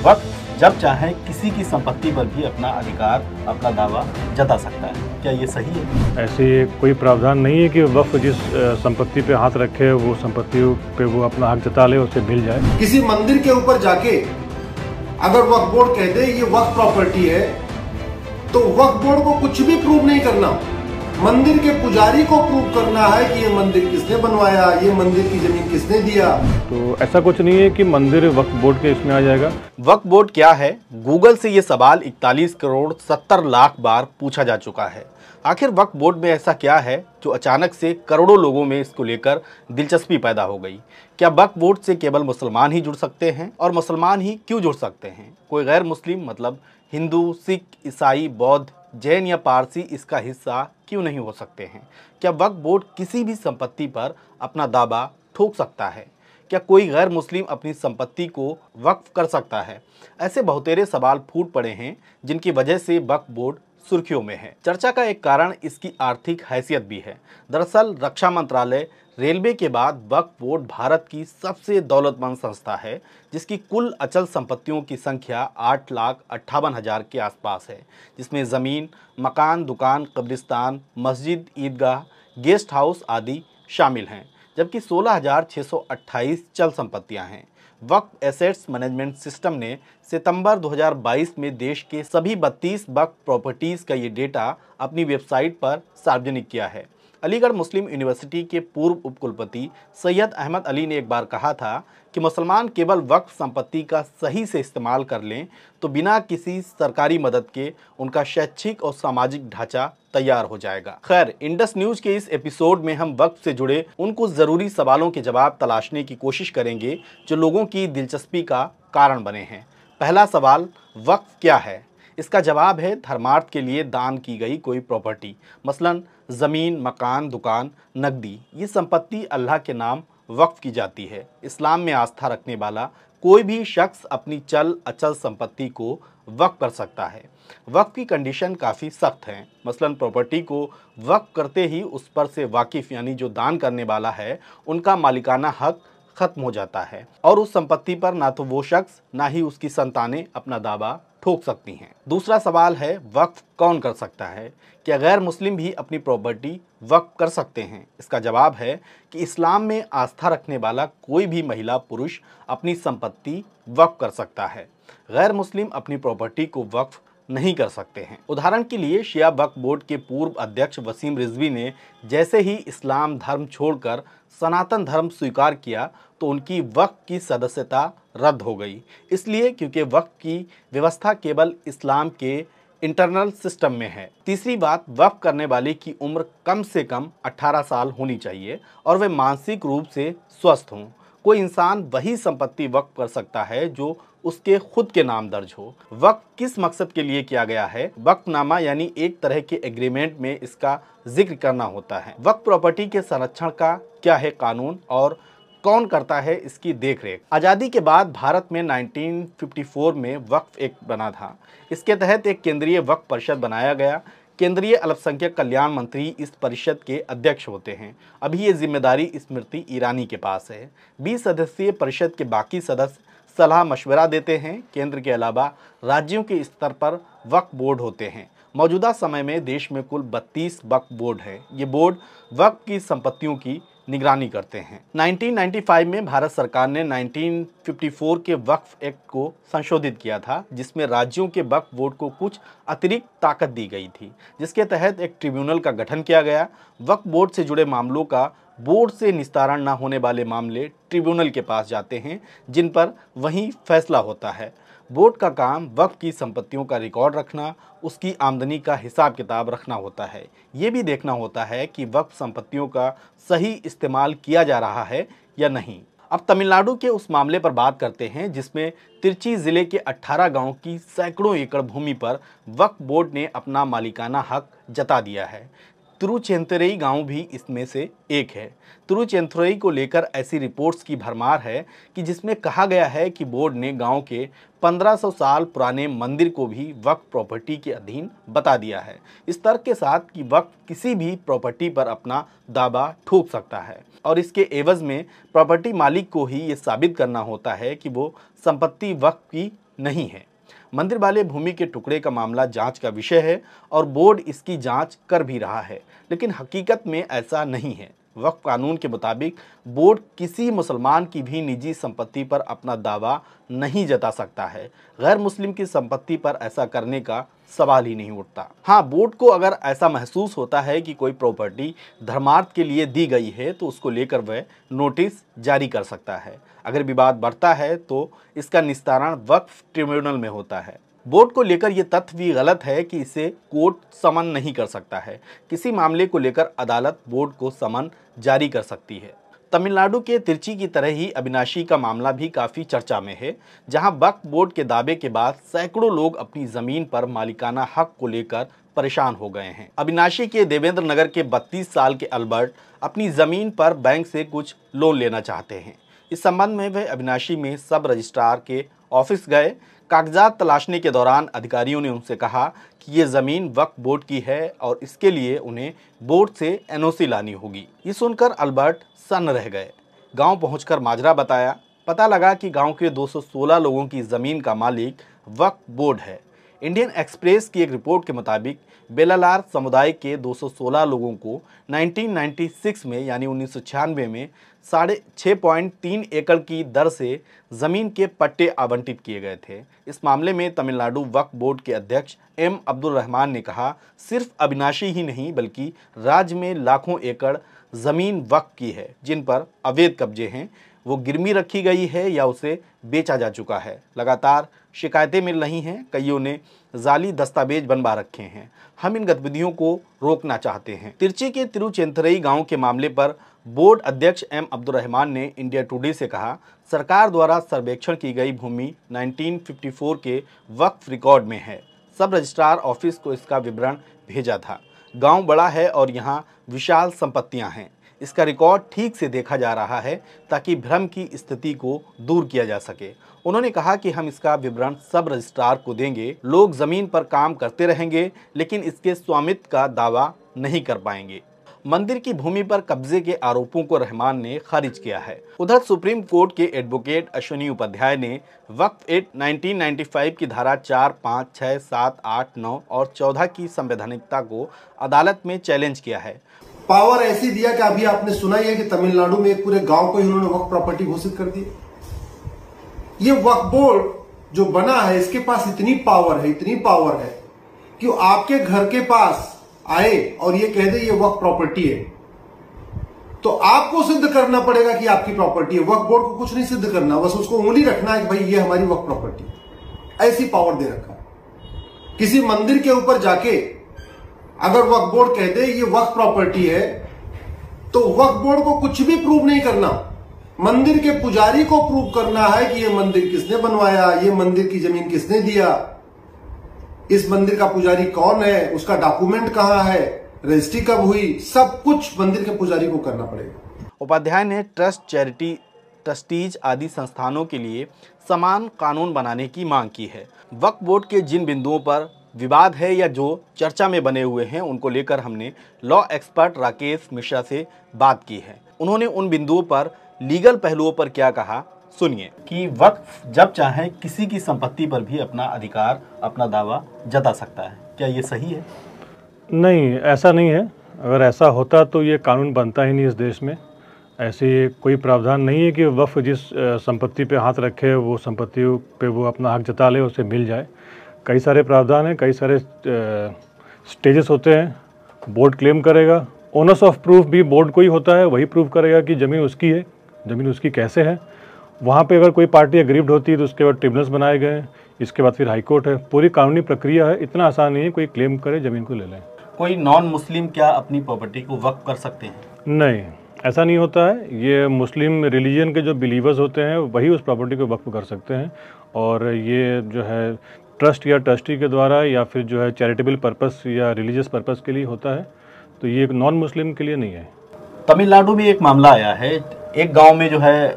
वक्त जब चाहे किसी की संपत्ति पर भी अपना अधिकार, अपना दावा जता सकता है। क्या ये सही है? ऐसे कोई प्रावधान नहीं है कि वक्फ जिस संपत्ति पे हाथ रखे वो संपत्ति पे वो अपना हक जता ले, उसे मिल जाए। किसी मंदिर के ऊपर जाके अगर वक्फ बोर्ड कह दे ये वक्फ प्रॉपर्टी है, तो वक्फ बोर्ड को कुछ भी प्रूव नहीं करना, मंदिर के पुजारी को प्रूव करना है कि ये मंदिर किसने बनवाया, ये मंदिर की जमीन किसने दिया। तो ऐसा कुछ नहीं है कि मंदिर वक्फ बोर्ड के इसमें आ जाएगा। वक्फ बोर्ड क्या है? गूगल से ये सवाल 41 करोड़ 70 लाख बार पूछा जा चुका है। आखिर वक्फ बोर्ड में ऐसा क्या है जो अचानक से करोड़ों लोगों में इसको लेकर दिलचस्पी पैदा हो गई? क्या वक्फ बोर्ड से केवल मुसलमान ही जुड़ सकते हैं? और मुसलमान ही क्यों जुड़ सकते हैं? कोई गैर मुस्लिम मतलब हिंदू, सिख, ईसाई, बौद्ध, जैन या पारसी इसका हिस्सा क्यों नहीं हो सकते हैं? क्या वक्फ बोर्ड किसी भी संपत्ति पर अपना दावा ठोक सकता है? क्या कोई गैर मुस्लिम अपनी संपत्ति को वक्फ कर सकता है? ऐसे बहुतेरे सवाल फूट पड़े हैं जिनकी वजह से वक्फ बोर्ड सुर्खियों में है। चर्चा का एक कारण इसकी आर्थिक हैसियत भी है। दरअसल रक्षा मंत्रालय, रेलवे के बाद वक्फ बोर्ड भारत की सबसे दौलतमंद संस्था है, जिसकी कुल अचल संपत्तियों की संख्या 8,58,000 के आसपास है, जिसमें ज़मीन, मकान, दुकान, कब्रिस्तान, मस्जिद, ईदगाह, गेस्ट हाउस आदि शामिल हैं, जबकि 16,628 चल संपत्तियां हैं। वक्फ एसेट्स मैनेजमेंट सिस्टम ने सितंबर 2022 में देश के सभी 32 वक्फ प्रॉपर्टीज़ का ये डेटा अपनी वेबसाइट पर सार्वजनिक किया है। अलीगढ़ मुस्लिम यूनिवर्सिटी के पूर्व उपकुलपति सैयद अहमद अली ने एक बार कहा था कि मुसलमान केवल वक्फ संपत्ति का सही से इस्तेमाल कर लें तो बिना किसी सरकारी मदद के उनका शैक्षिक और सामाजिक ढांचा तैयार हो जाएगा। खैर, इंडस न्यूज के इस एपिसोड में हम वक्फ से जुड़े उन कुछ ज़रूरी सवालों के जवाब तलाशने की कोशिश करेंगे जो लोगों की दिलचस्पी का कारण बने हैं। पहला सवाल, वक्फ क्या है? इसका जवाब है धर्मार्थ के लिए दान की गई कोई प्रॉपर्टी, मसलन ज़मीन, मकान, दुकान, नकदी। ये संपत्ति अल्लाह के नाम वक्फ की जाती है। इस्लाम में आस्था रखने वाला कोई भी शख्स अपनी चल अचल संपत्ति को वक्फ कर सकता है। वक्फ की कंडीशन काफ़ी सख्त हैं। मसलन प्रॉपर्टी को वक्फ करते ही उस पर से वाकिफ़ यानी जो दान करने वाला है उनका मालिकाना हक ख़त्म हो जाता है और उस संपत्ति पर ना तो वो शख्स ना ही उसकी संतानें अपना दावा ठोक सकती हैं। दूसरा सवाल है, वक्फ कौन कर सकता है? क्या गैर मुस्लिम भी अपनी प्रॉपर्टी वक्फ कर सकते हैं? इसका जवाब है कि इस्लाम में आस्था रखने वाला कोई भी महिला पुरुष अपनी संपत्ति वक्फ कर सकता है। गैर मुस्लिम अपनी प्रॉपर्टी को वक्फ नहीं कर सकते हैं। उदाहरण के लिए शिया वक्फ बोर्ड के पूर्व अध्यक्ष वसीम रिजवी ने जैसे ही इस्लाम धर्म छोड़कर सनातन धर्म स्वीकार किया तो उनकी वक्फ की सदस्यता रद्द हो गई, इसलिए क्योंकि वक्फ की व्यवस्था केवल इस्लाम के इंटरनल सिस्टम में है। तीसरी बात, वक्फ करने वाले की उम्र कम से कम 18 साल होनी चाहिए और वे मानसिक रूप से स्वस्थ हों। कोई इंसान वही संपत्ति वक्फ कर सकता है जो उसके खुद के नाम दर्ज हो। वक्फ किस मकसद के लिए किया गया है? वक्फनामा यानी एक तरह के एग्रीमेंट में इसका जिक्र करना होता है। वक्फ प्रॉपर्टी के संरक्षण का क्या है कानून और कौन करता है इसकी देखरेख? आज़ादी के बाद भारत में 1954 में वक्फ एक्ट बना था। इसके तहत एक केंद्रीय वक्फ परिषद बनाया गया। केंद्रीय अल्पसंख्यक कल्याण मंत्री इस परिषद के अध्यक्ष होते हैं। अभी ये जिम्मेदारी स्मृति ईरानी के पास है। 20 सदस्यीय परिषद के बाकी सदस्य सलाह मशवरा देते हैं। केंद्र के अलावा राज्यों के स्तर पर वक्फ बोर्ड होते हैं। मौजूदा समय में देश में कुल 32 वक्फ बोर्ड हैं। ये बोर्ड वक्फ की संपत्तियों की निगरानी करते हैं। 1995 में भारत सरकार ने 1954 के वक्फ एक्ट को संशोधित किया था, जिसमें राज्यों के वक्फ बोर्ड को कुछ अतिरिक्त ताकत दी गई थी, जिसके तहत एक ट्रिब्यूनल का गठन किया गया। वक्फ बोर्ड से जुड़े मामलों का बोर्ड से निस्तारण न होने वाले मामले ट्रिब्यूनल के पास जाते हैं, जिन पर वहीं फैसला होता है। बोर्ड का काम वक्फ की संपत्तियों का रिकॉर्ड रखना, उसकी आमदनी का हिसाब किताब रखना होता है। ये भी देखना होता है कि वक्फ संपत्तियों का सही इस्तेमाल किया जा रहा है या नहीं। अब तमिलनाडु के उस मामले पर बात करते हैं जिसमें तिरची ज़िले के 18 गांव की सैकड़ों एकड़ भूमि पर वक्फ बोर्ड ने अपना मालिकाना हक जता दिया है। तिरुचेंतुरई गांव भी इसमें से एक है। तिरुचेंतुरई को लेकर ऐसी रिपोर्ट्स की भरमार है कि जिसमें कहा गया है कि बोर्ड ने गांव के 1500 साल पुराने मंदिर को भी वक्फ प्रॉपर्टी के अधीन बता दिया है, इस तर्क के साथ कि वक्फ किसी भी प्रॉपर्टी पर अपना दावा ठोक सकता है और इसके एवज में प्रॉपर्टी मालिक को ही ये साबित करना होता है कि वो संपत्ति वक्फ की नहीं है। मंदिर वाले भूमि के टुकड़े का मामला जांच का विषय है और बोर्ड इसकी जांच कर भी रहा है, लेकिन हकीकत में ऐसा नहीं है। वक्फ कानून के मुताबिक बोर्ड किसी मुसलमान की भी निजी संपत्ति पर अपना दावा नहीं जता सकता है। गैर मुस्लिम की संपत्ति पर ऐसा करने का सवाल ही नहीं उठता। हाँ, बोर्ड को अगर ऐसा महसूस होता है कि कोई प्रॉपर्टी धर्मार्थ के लिए दी गई है तो उसको लेकर वह नोटिस जारी कर सकता है। अगर विवाद बढ़ता है तो इसका निस्तारण वक्फ ट्रिब्यूनल में होता है। बोर्ड को लेकर यह तथ्य भी गलत है कि इसे कोर्ट समन नहीं कर सकता है। किसी मामले को लेकर अदालत बोर्ड को समन जारी कर सकती है। तमिलनाडु के तिरची की तरह ही अविनाशी का मामला भी काफ़ी चर्चा में है, जहां वक्फ बोर्ड के दावे के बाद सैकड़ों लोग अपनी ज़मीन पर मालिकाना हक को लेकर परेशान हो गए हैं। अविनाशी के देवेंद्र नगर के 32 साल के अल्बर्ट अपनी ज़मीन पर बैंक से कुछ लोन लेना चाहते हैं। इस संबंध में वे अविनाशी में सब रजिस्ट्रार के ऑफिस गए। कागजात तलाशने के दौरान अधिकारियों ने उनसे कहा कि ये ज़मीन वक्फ बोर्ड की है और इसके लिए उन्हें बोर्ड से एनओसी लानी होगी। ये सुनकर अल्बर्ट सन्न रह गए। गांव पहुंचकर माजरा बताया। पता लगा कि गांव के 216 लोगों की ज़मीन का मालिक वक्फ बोर्ड है। इंडियन एक्सप्रेस की एक रिपोर्ट के मुताबिक बेलालार समुदाय के 216 लोगों को 1996 में यानी 1996 में 6.3 एकड़ की दर से ज़मीन के पट्टे आवंटित किए गए थे। इस मामले में तमिलनाडु वक्फ बोर्ड के अध्यक्ष एम अब्दुल रहमान ने कहा, सिर्फ अविनाशी ही नहीं बल्कि राज्य में लाखों एकड़ ज़मीन वक्फ की है, जिन पर अवैध कब्जे हैं, वो गिरवी रखी गई है या उसे बेचा जा चुका है। लगातार शिकायतें मिल रही हैं, कईयों ने जाली दस्तावेज बनवा रखे हैं। हम इन गतिविधियों को रोकना चाहते हैं। तिरची के तिरुचेंथरई गांव के मामले पर बोर्ड अध्यक्ष एम अब्दुल रहमान ने इंडिया टुडे से कहा, सरकार द्वारा सर्वेक्षण की गई भूमि 1954 के वक्फ रिकॉर्ड में है। सब रजिस्ट्रार ऑफिस को इसका विवरण भेजा था। गांव बड़ा है और यहाँ विशाल संपत्तियां हैं। इसका रिकॉर्ड ठीक से देखा जा रहा है ताकि भ्रम की स्थिति को दूर किया जा सके। उन्होंने कहा कि हम इसका विवरण सब रजिस्ट्रार को देंगे। लोग जमीन पर काम करते रहेंगे लेकिन इसके स्वामित्व का दावा नहीं कर पाएंगे। मंदिर की भूमि पर कब्जे के आरोपों को रहमान ने खारिज किया है। उधर सुप्रीम कोर्ट के एडवोकेट अश्विनी उपाध्याय ने वक्फ एक्ट 1995 की धारा 4, 5, 6, 7, 8, 9 और 14 की संवैधानिकता को अदालत में चैलेंज किया है। पावर ऐसी दिया कि अभी आपने सुना ही है कि तमिलनाडु में एक पूरे गांव को इन्होंने वक्फ प्रॉपर्टी घोषित कर दी। ये वक्फ बोर्ड जो बना है इसके पास इतनी पावर है कि आपके घर के पास आए और ये कह दे ये वक्फ प्रॉपर्टी है तो आपको सिद्ध करना पड़ेगा कि आपकी प्रॉपर्टी है। वक्फ बोर्ड को कुछ नहीं सिद्ध करना, बस उसको उंगली रखना है कि भाई ये हमारी वक्फ प्रॉपर्टी है। ऐसी पावर दे रखा है। किसी मंदिर के ऊपर जाके अगर वक्फ बोर्ड कह दे ये वक्फ प्रॉपर्टी है तो वक्फ बोर्ड को कुछ भी प्रूव नहीं करना, मंदिर के पुजारी को प्रूव करना है कि ये मंदिर किसने बनवाया, ये मंदिर की जमीन किसने दिया, इस मंदिर का पुजारी कौन है, उसका डॉक्यूमेंट कहां है, रजिस्ट्री कब हुई, सब कुछ मंदिर के पुजारी को करना पड़ेगा। उपाध्याय ने ट्रस्ट, चैरिटी, ट्रस्टीज आदि संस्थानों के लिए समान कानून बनाने की मांग की है। वक्फ बोर्ड के जिन बिंदुओं पर विवाद है या जो चर्चा में बने हुए हैं उनको लेकर हमने लॉ एक्सपर्ट राकेश मिश्रा से बात की है। उन्होंने उन बिंदुओं पर लीगल पहलुओं पर क्या कहा, सुनिए। कि वक्फ जब चाहे किसी की संपत्ति पर भी अपना अधिकार, अपना दावा जता सकता है, क्या ये सही है? नहीं, ऐसा नहीं है। अगर ऐसा होता तो ये कानून बनता ही नहीं इस देश में। ऐसे कोई प्रावधान नहीं है कि वक्फ जिस संपत्ति पे हाथ रखे वो संपत्ति पे वो अपना हक जता ले, उसे मिल जाए। कई सारे प्रावधान हैं, कई सारे स्टेजेस होते हैं। बोर्ड क्लेम करेगा, ओनर्स ऑफ प्रूफ भी बोर्ड को ही होता है, वही प्रूव करेगा कि ज़मीन उसकी है। ज़मीन उसकी कैसे है, वहाँ पे अगर कोई पार्टी एग्रीव्ड होती है तो उसके बाद ट्रिब्यूनल्स बनाए गए, इसके बाद फिर हाई कोर्ट है। पूरी कानूनी प्रक्रिया है, इतना आसान नहीं है कोई क्लेम करे ज़मीन को ले लें। कोई नॉन मुस्लिम क्या अपनी प्रॉपर्टी को वक्फ कर सकते हैं? नहीं, ऐसा नहीं होता है। ये मुस्लिम रिलीजन के जो बिलीवर्स होते हैं वही उस प्रॉपर्टी को वक्फ कर सकते हैं, और ये जो है ट्रस्ट या ट्रस्टी के द्वारा या फिर जो है चैरिटेबल पर्पस या रिलीजियस पर्पस के लिए होता है, तो ये नॉन मुस्लिम के लिए नहीं है। तमिलनाडु में एक मामला आया है, एक गांव में जो है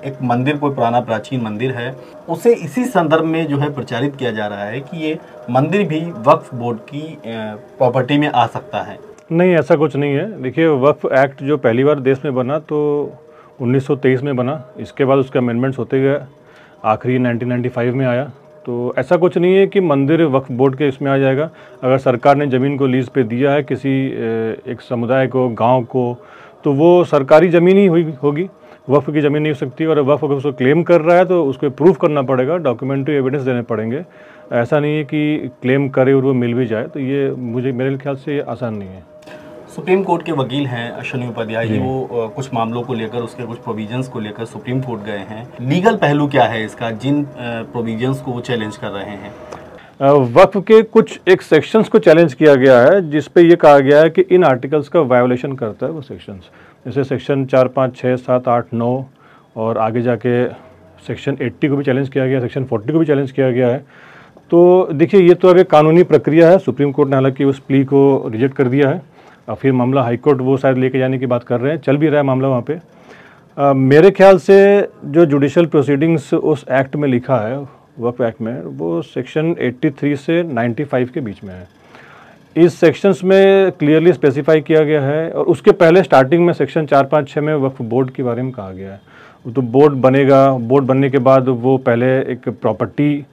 एक मंदिर, कोई पुराना प्राचीन मंदिर है, उसे इसी संदर्भ में जो है प्रचारित किया जा रहा है कि ये मंदिर भी वक्फ बोर्ड की प्रॉपर्टी में आ सकता है। नहीं, ऐसा कुछ नहीं है। देखिए, वक्फ एक्ट जो पहली बार देश में बना तो 1923 में बना, इसके बाद उसके अमेंडमेंट्स होते गए, आखिरी 1995 में आया। तो ऐसा कुछ नहीं है कि मंदिर वक्फ बोर्ड के इसमें आ जाएगा। अगर सरकार ने ज़मीन को लीज़ पे दिया है किसी एक समुदाय को, गांव को, तो वो सरकारी ज़मीन ही होगी, वक्फ की ज़मीन नहीं हो सकती। और वक्फ अगर उसको क्लेम कर रहा है तो उसको प्रूफ करना पड़ेगा, डॉक्यूमेंट्री एविडेंस देने पड़ेंगे। ऐसा नहीं है कि क्लेम करे और वो मिल भी जाए, तो ये मेरे ख्याल से आसान नहीं है। सुप्रीम कोर्ट के वकील हैं अश्विनी उपाध्याय जी, वो कुछ मामलों को लेकर, उसके कुछ प्रोविजंस को लेकर सुप्रीम कोर्ट गए हैं। लीगल पहलू क्या है इसका, जिन प्रोविजंस को वो चैलेंज कर रहे हैं? वक्फ के कुछ एक सेक्शंस को चैलेंज किया गया है, जिस पे ये कहा गया है कि इन आर्टिकल्स का वायोलेशन करता है वो सेक्शंस, जैसे सेक्शन 4, 5, 6, 7, 8, 9 और आगे जाके सेक्शन 80 को भी चैलेंज किया गया, सेक्शन 40 को भी चैलेंज किया गया है। तो देखिए, ये तो अब एक कानूनी प्रक्रिया है। सुप्रीम कोर्ट ने हालांकि उस प्ली को रिजेक्ट कर दिया है, और फिर मामला हाई कोर्ट वो शायद लेके जाने की बात कर रहे हैं, चल भी रहा है मामला वहाँ पे। मेरे ख्याल से जो जुडिशल प्रोसीडिंग्स उस एक्ट में लिखा है, वक्फ एक्ट में, वो सेक्शन 83 से 95 के बीच में है। इस सेक्शंस में क्लियरली स्पेसिफाई किया गया है, और उसके पहले स्टार्टिंग में सेक्शन 4, 5, 6 में वक्फ बोर्ड के बारे में कहा गया है। तो बोर्ड बनेगा, बोर्ड बनने के बाद वो पहले एक प्रॉपर्टी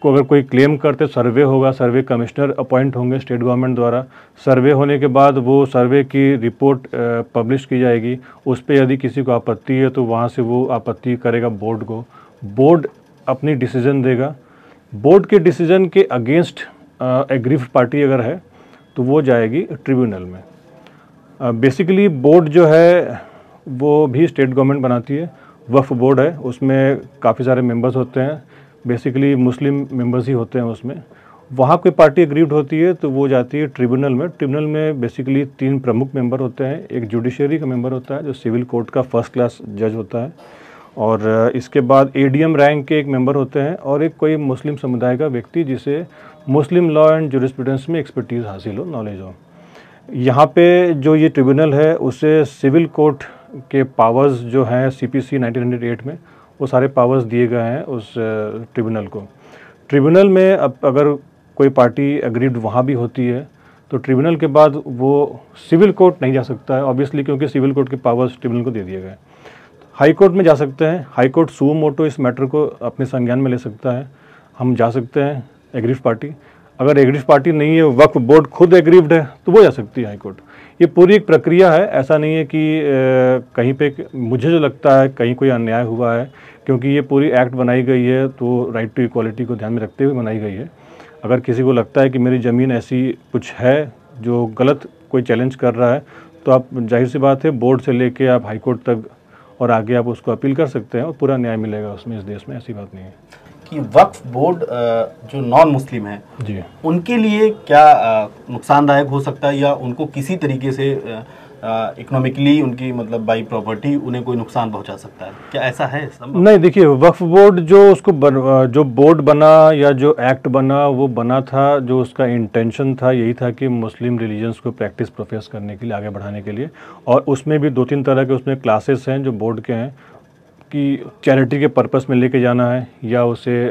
को अगर कोई क्लेम करते, सर्वे होगा, सर्वे कमिश्नर अपॉइंट होंगे स्टेट गवर्नमेंट द्वारा। सर्वे होने के बाद वो सर्वे की रिपोर्ट पब्लिश की जाएगी। उस पर यदि किसी को आपत्ति है तो वहाँ से वो आपत्ति करेगा बोर्ड को, बोर्ड अपनी डिसीजन देगा। बोर्ड के डिसीजन के अगेंस्ट एग्रीव्ड पार्टी अगर है तो वो जाएगी ट्रिब्यूनल में। बेसिकली बोर्ड जो है वो भी स्टेट गवर्नमेंट बनाती है। वक्फ बोर्ड है, उसमें काफ़ी सारे मेंबर्स होते हैं, बेसिकली मुस्लिम मेंबर्स ही होते हैं उसमें। वहाँ कोई पार्टी एग्रीव्ड होती है तो वो जाती है ट्रिब्यूनल में। ट्रिब्यूनल में बेसिकली 3 प्रमुख मेंबर होते हैं। एक जुडिशरी का मेंबर होता है जो सिविल कोर्ट का फर्स्ट क्लास जज होता है, और इसके बाद एडीएम रैंक के एक मेंबर होते हैं, और एक कोई मुस्लिम समुदाय का व्यक्ति जिसे मुस्लिम लॉ एंड जूरिस्प्रूडेंस में एक्सपर्टीज़ हासिल हो, नॉलेज हो। यहाँ पे जो ये ट्रिब्यूनल है उसे सिविल कोर्ट के पावर्स जो हैं CPC 1908 में, वो सारे पावर्स दिए गए हैं उस ट्रिब्यूनल को। ट्रिब्यूनल में अब अगर कोई पार्टी एग्रीड वहाँ भी होती है तो ट्रिब्यूनल के बाद वो सिविल कोर्ट नहीं जा सकता है, ऑब्वियसली, क्योंकि सिविल कोर्ट के पावर्स ट्रिब्यूनल को दे दिए गए। हाई कोर्ट में जा सकते हैं, हाई कोर्ट सुओ मोटो इस मैटर को अपने संज्ञान में ले सकता है। हम जा सकते हैं एग्रीव्ड पार्टी। अगर एग्रीव्ड पार्टी नहीं है, वक्फ बोर्ड खुद एग्रीव्ड है, तो वो जा सकती है हाई कोर्ट। ये पूरी एक प्रक्रिया है, ऐसा नहीं है कि कहीं पे, मुझे जो लगता है कहीं कोई अन्याय हुआ है, क्योंकि ये पूरी एक्ट बनाई गई है तो राइट टू इक्वालिटी को ध्यान में रखते हुए बनाई गई है। अगर किसी को लगता है कि मेरी ज़मीन ऐसी कुछ है जो गलत कोई चैलेंज कर रहा है, तो आप, जाहिर सी बात है, बोर्ड से लेके आप हाई कोर्ट तक और आगे आप उसको अपील कर सकते हैं और पूरा न्याय मिलेगा उसमें। इस देश में ऐसी बात नहीं है। कि वक्फ बोर्ड जो नॉन मुस्लिम है जी, उनके लिए क्या नुकसानदायक हो सकता है, या उनको किसी तरीके से इकोनॉमिकली उनकी मतलब बाई प्रॉपर्टी उन्हें कोई नुकसान पहुंचा सकता है, क्या ऐसा है? नहीं, देखिए, वक्फ बोर्ड जो उसको जो बोर्ड बना या जो एक्ट बना, वो बना था, जो उसका इंटेंशन था यही था कि मुस्लिम रिलीजन्स को प्रैक्टिस प्रोफेस करने के लिए, आगे बढ़ाने के लिए। और उसमें भी 2-3 तरह के उसमें क्लासेस हैं जो बोर्ड के हैं, कि चैरिटी के पर्पस में लेके जाना है या उसे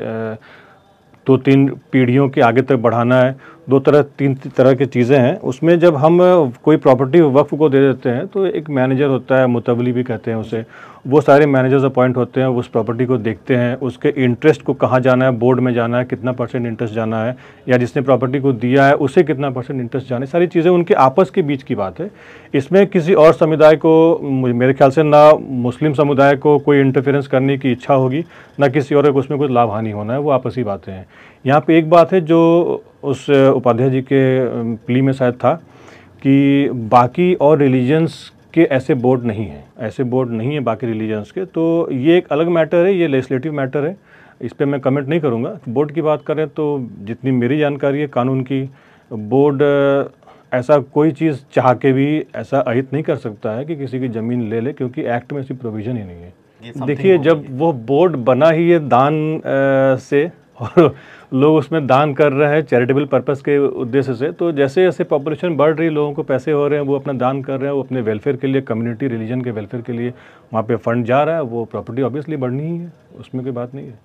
2-3 पीढ़ियों के आगे तक बढ़ाना है। 3 तरह की चीज़ें हैं उसमें। जब हम कोई प्रॉपर्टी वक्फ को दे देते हैं तो एक मैनेजर होता है, मुतवली भी कहते हैं उसे, वो सारे मैनेजर्स अपॉइंट होते हैं, उस प्रॉपर्टी को देखते हैं, उसके इंटरेस्ट को कहाँ जाना है, बोर्ड में जाना है, कितना % इंटरेस्ट जाना है, या जिसने प्रॉपर्टी को दिया है उसे कितना % इंटरेस्ट जाना है। सारी चीज़ें उनके आपस के बीच की बात है। इसमें किसी और समुदाय को, मेरे ख्याल से ना मुस्लिम समुदाय को कोई इंटरफेरेंस करने की इच्छा होगी, ना किसी और को उसमें कुछ लाभ हानि होना है, वो आपसी बातें हैं। यहाँ पे एक बात है जो उस उपाध्याय जी के प्ली में शायद था, कि बाकी और रिलीजन्स के ऐसे बोर्ड नहीं हैं, ऐसे बोर्ड नहीं है बाकी रिलीजन्स के। तो ये एक अलग मैटर है, ये लेजिस्लेटिव मैटर है, इस पे मैं कमेंट नहीं करूँगा। बोर्ड की बात करें तो जितनी मेरी जानकारी है कानून की, बोर्ड ऐसा कोई चीज़ चाह के भी ऐसा अहित नहीं कर सकता है कि किसी की ज़मीन ले ले, क्योंकि एक्ट में ऐसी प्रोविज़न ही नहीं है। देखिए, जब वो बोर्ड बना ही है दान से, और लोग उसमें दान कर रहे हैं चैरिटेबल पर्पस के उद्देश्य से, तो जैसे जैसे पॉपुलेशन बढ़ रही, लोगों को पैसे हो रहे हैं, वो अपना दान कर रहे हैं, वो अपने वेलफेयर के लिए, कम्युनिटी रिलीजन के वेलफेयर के लिए वहाँ पे फंड जा रहा है, वो प्रॉपर्टी ऑब्वियसली बढ़नी ही है, उसमें कोई बात नहीं है।